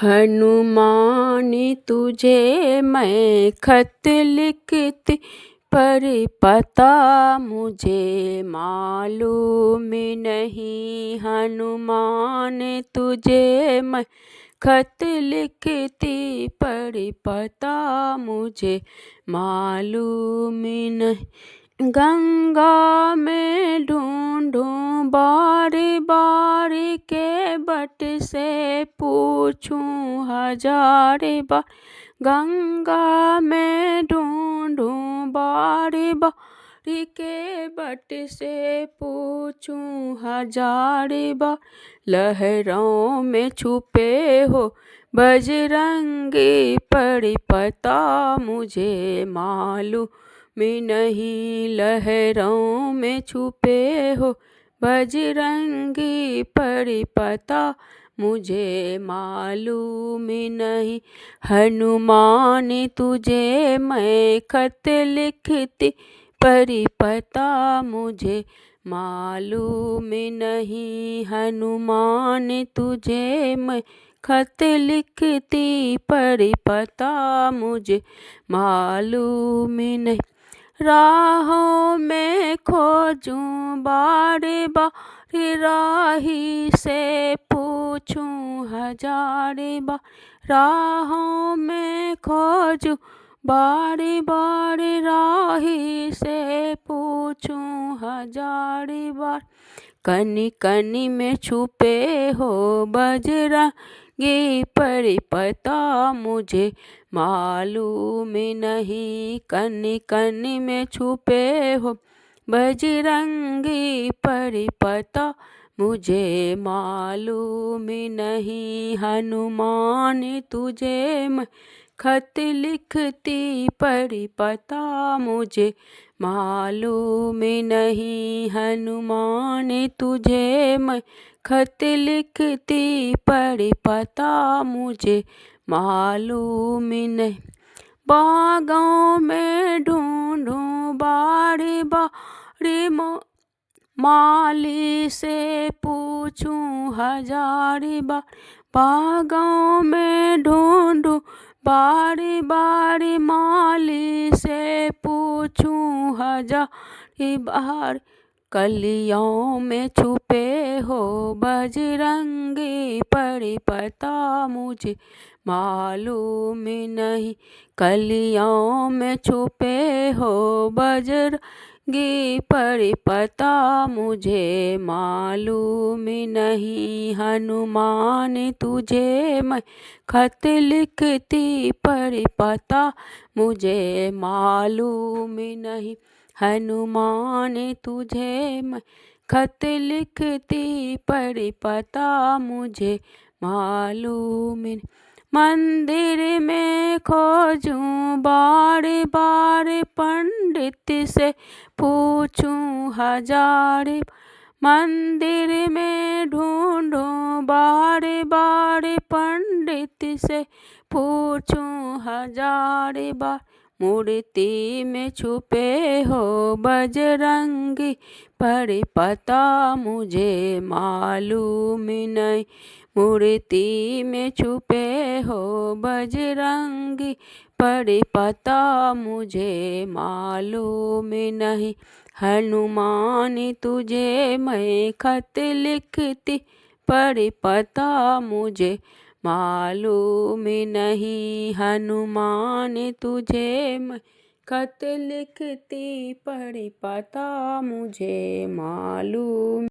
हनुमान तुझे मैं खत लिखती, पर पता मुझे मालूम नहीं। हनुमान तुझे मैं खत लिखती, पर पता मुझे मालूम नहीं। गंगा में ढूंढूं बारी बारी के बट से पूछूं हजारे बार। गंगा में ढूंढूं बारी बारी के बट से पूछूं हजारे बार। लहरों में छुपे हो बजरंगी, पर पता मुझे मालूम नहीं। लहरों में छुपे हो बजरंगी, पर पता मुझे मालूम नहीं। हनुमान तुझे मैं खत लिखती, पर पता मुझे मालूम नहीं। हनुमान तुझे मैं खत लिखती, पर पता मुझे मालूम नहीं। राहों में खोजूं बारी बारी, राही से पूछूं हजारे बार। राहों में खोजूं बारी बारी, राही से पूछूं हजारे बार। कनी कनी में छुपे हो बजरंगी, पर पता मुझे मालूम नहीं। कनी कनी में छुपे हो बजरंगी, पर पता मुझे मालूम नहीं। हनुमान तुझे मैं खत लिखती, पर पता मुझे मालूम नहीं। हनुमान तुझे मैं खत लिखती, पर पता मुझे मालूम नहीं। बागों में ढूंढूं बारी बारी, माली से पूछूं हजारी बार। बागों में ढूंढूं बारी बारी, माली से पूछूं हजारी बार। कलियों में छुपे हो बजरंगी, पर पता मुझे मालूम नहीं। कलियों में छुपे हो बजरंगी, पर पता मुझे मालूम नहीं। हनुमान तुझे मैं खत लिखती, पर पता मुझे मालूम नहीं। हनुमान तुझे मैं खत लिखती, पर पता मुझे मालूम नहीं। मंदिर में खोजूं बारी बारी, पंडित से पूछूं हजारे। मंदिर में ढूंढूं बारी बारी, पंडित से पूछूं हजारे बार। मूर्ति में छुपे हो बजरंगी, पर पता मुझे मालूम नहीं। मूर्ति में छुपे हो बजरंगी, पर पता मुझे मालूम नहीं। हनुमान तुझे मैं खत लिखती, पर पता मुझे मालूम नहीं। हनुमान तुझे मैं खत लिखती, पर पता मुझे मालूम